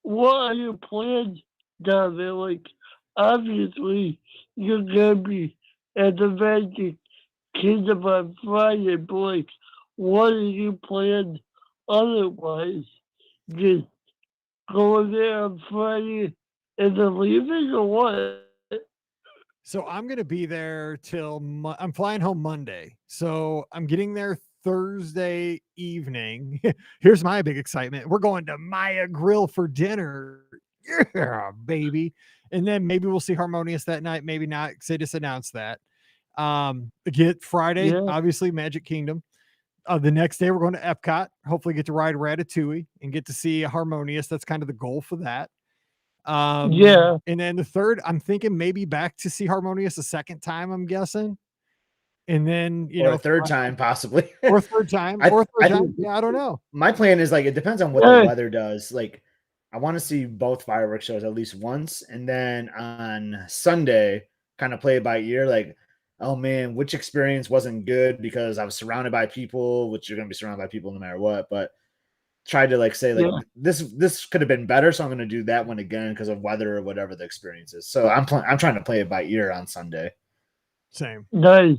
are your plans down there? Like, obviously, you're gonna be at the Magic Kingdom on Friday, but like, what are your plans otherwise? Just going there on Friday and then leaving, or what? So I'm going to be there till I'm flying home Monday. So I'm getting there Thursday evening. Here's my big excitement. We're going to Maya Grill for dinner. Yeah, baby. And then maybe we'll see Harmonious that night. Maybe not, because they just announced that. Get Friday, obviously Magic Kingdom. The next day we're going to Epcot. Hopefully get to ride Ratatouille and get to see Harmonious. That's kind of the goal for that. And then the third, I'm thinking maybe back to see Harmonious a second time, I'm guessing. and then or a third time possibly. or third time. Yeah, I don't know. My plan is like it depends on what the weather does. Like I want to see both fireworks shows at least once, and then on Sunday, kind of play it by ear. Like, oh man, which experience wasn't good because I was surrounded by people, which you're gonna be surrounded by people no matter what. But try to like say like this could have been better, so I'm gonna do that one again because of weather or whatever the experience is. So I'm trying to play it by ear on Sunday. Same. Nice.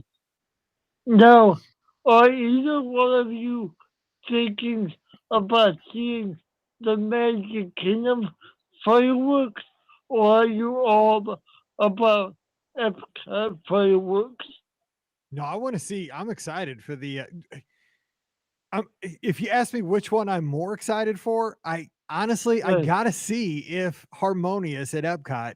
Now, are either one of you thinking about seeing the Magic Kingdom fireworks, or are you all about Epcot fireworks? No, I want to see. I'm excited for the. If you ask me which one I'm more excited for, I honestly I gotta see if Harmonious at Epcot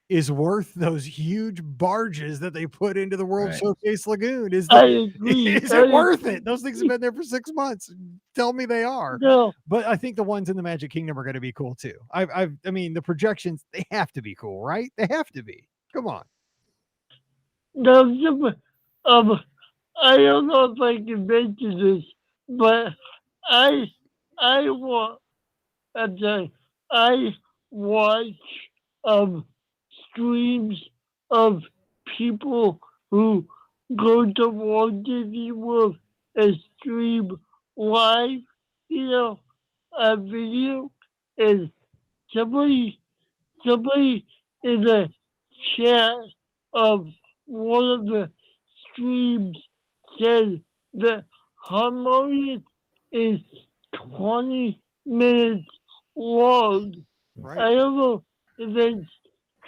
is worth those huge barges that they put into the World Showcase Lagoon. Is it worth it? Those things have been there for 6 months. Tell me they are. No. But I think the ones in the Magic Kingdom are going to be cool too. I mean, the projections, they have to be cool, right? They have to be. Come on. No, I don't know if I can mention this, but I want, I'm sorry, I watch streams of people who go to Walt Disney World and stream live, a video, and somebody in the chat of one of the streams said that Harmonious is 20 minutes long. Right. I don't know if that's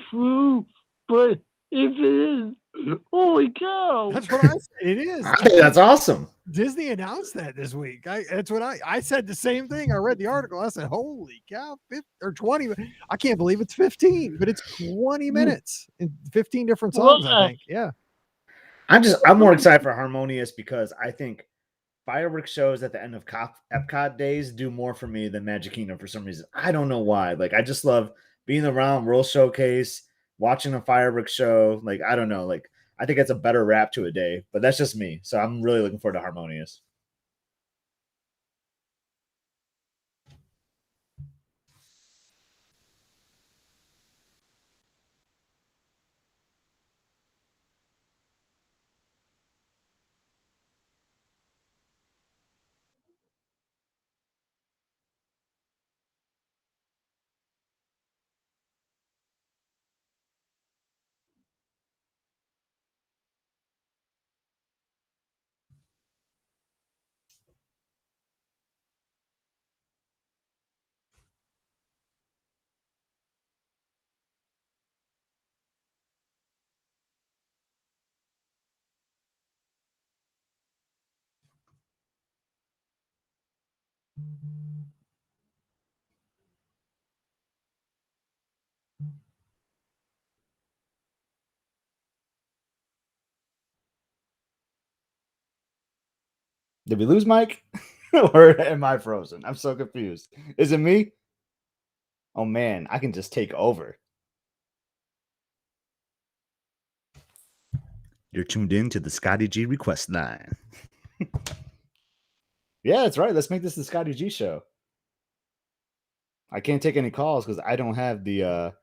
true, but if it is, holy cow! That's what I said. It is. I think that's awesome. Disney announced that this week. That's what I said the same thing. I read the article. I said, holy cow, 20. I can't believe it's 15, but it's 20 minutes and 15 different songs, I think. Yeah. I'm more excited for Harmonious because I think fireworks shows at the end of Epcot days do more for me than Magic Kingdom for some reason. I don't know why. Like I just love being around World Showcase, watching a fireworks show. Like I don't know. Like I think it's a better wrap to a day, but that's just me. So I'm really looking forward to Harmonious. Did we lose Mike? Or am I frozen? I'm so confused. Is it me? Oh man, I can just take over. You're tuned in to the Scotty G request line. Yeah, that's right. Let's make this the Scotty G show. I can't take any calls because I don't have the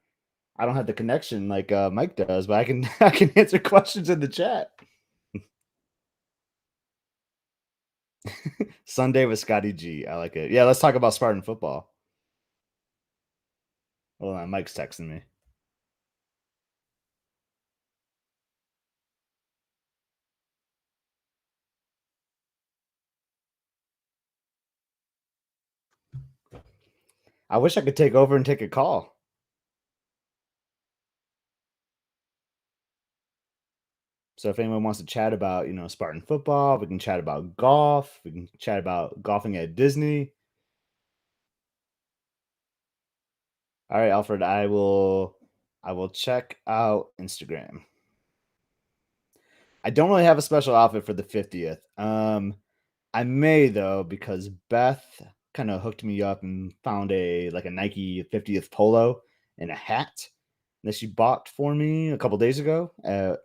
connection like Mike does, but I can answer questions in the chat. Sunday with Scotty G. I like it. Yeah, let's talk about Spartan football. Hold on, Mike's texting me. I wish I could take over and take a call. So if anyone wants to chat about, Spartan football, we can chat about golf. We can chat about golfing at Disney. All right, Alfred, I will check out Instagram. I don't really have a special outfit for the 50th. I may though, because Beth kind of hooked me up and found a Nike 50th polo and a hat. that she bought for me a couple days ago at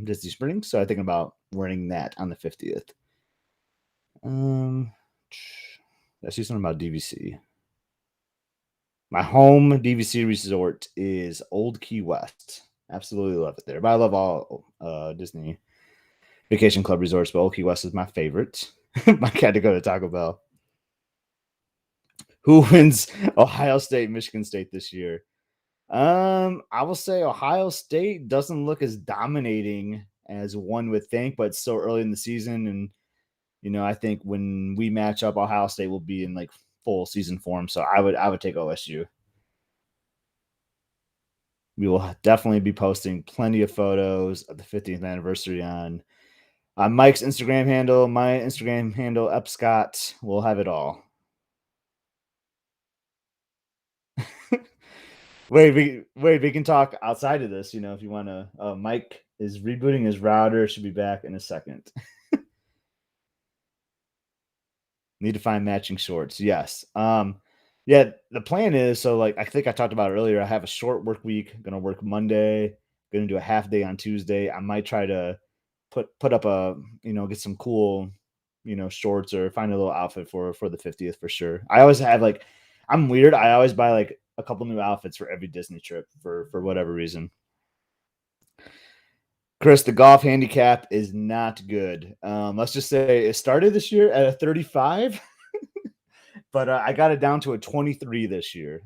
Disney Springs. So I'm thinking about wearing that on the 50th. I see something about DVC. My home DVC resort is Old Key West. Absolutely love it there. But I love all Disney Vacation Club resorts, but Old Key West is my favorite. I had to go to Taco Bell. Who wins Ohio State, Michigan State this year? I will say Ohio State doesn't look as dominating as one would think, but it's still early in the season. And, I think when we match up, Ohio State will be in like full season form. So I would take OSU. We will definitely be posting plenty of photos of the 50th anniversary on Mike's Instagram handle, my Instagram handle, Epcot. We'll have it all. Wait, we can talk outside of this, if you want to. Mike is rebooting his router. Should be back in a second. Need to find matching shorts. Yes. Yeah, the plan is, so like I think I talked about it earlier, I have a short work week, gonna work Monday, gonna do a half day on Tuesday. I might try to put up a, get some cool, shorts or find a little outfit for the 50th for sure. I always have like, I'm weird. I always buy like a couple new outfits for every Disney trip for whatever reason. Chris, the golf handicap is not good. Let's just say it started this year at a 35, but I got it down to a 23 this year.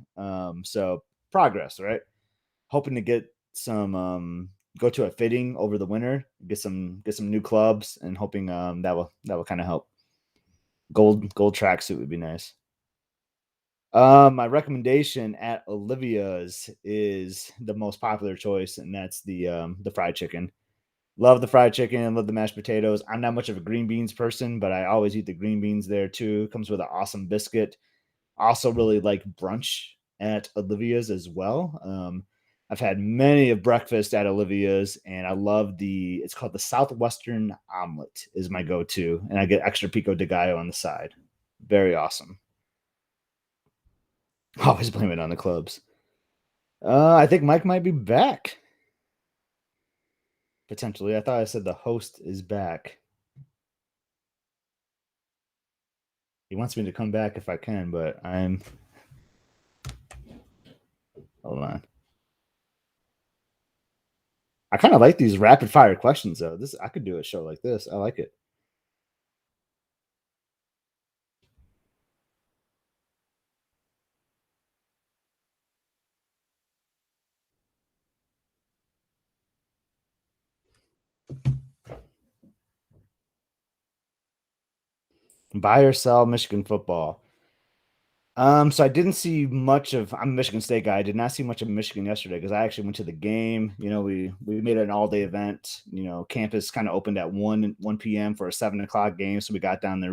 So progress, right? Hoping to get some go to a fitting over the winter, get some new clubs, and hoping that will kind of help. Gold tracksuit would be nice. My recommendation at Olivia's is the most popular choice, and that's the fried chicken. Love the fried chicken, love the mashed potatoes. I'm not much of a green beans person, but I always eat the green beans there too. Comes with an awesome biscuit. Also really like brunch at Olivia's as well. I've had many of breakfast at Olivia's, and I love it's called the Southwestern omelet is my go-to, and I get extra pico de gallo on the side. Very awesome. Always blame it on the clubs. I think Mike might be back. Potentially. I thought I said the host is back. He wants me to come back if I can, but hold on. I kind of like these rapid fire questions though. I could do a show like this. I like it. Buy or sell Michigan football. So I didn't see much of. I'm a Michigan State guy. I did not see much of Michigan yesterday because I actually went to the game. We made it an all day event. Campus kind of opened at 1 p.m. for a 7 o'clock game, so we got down there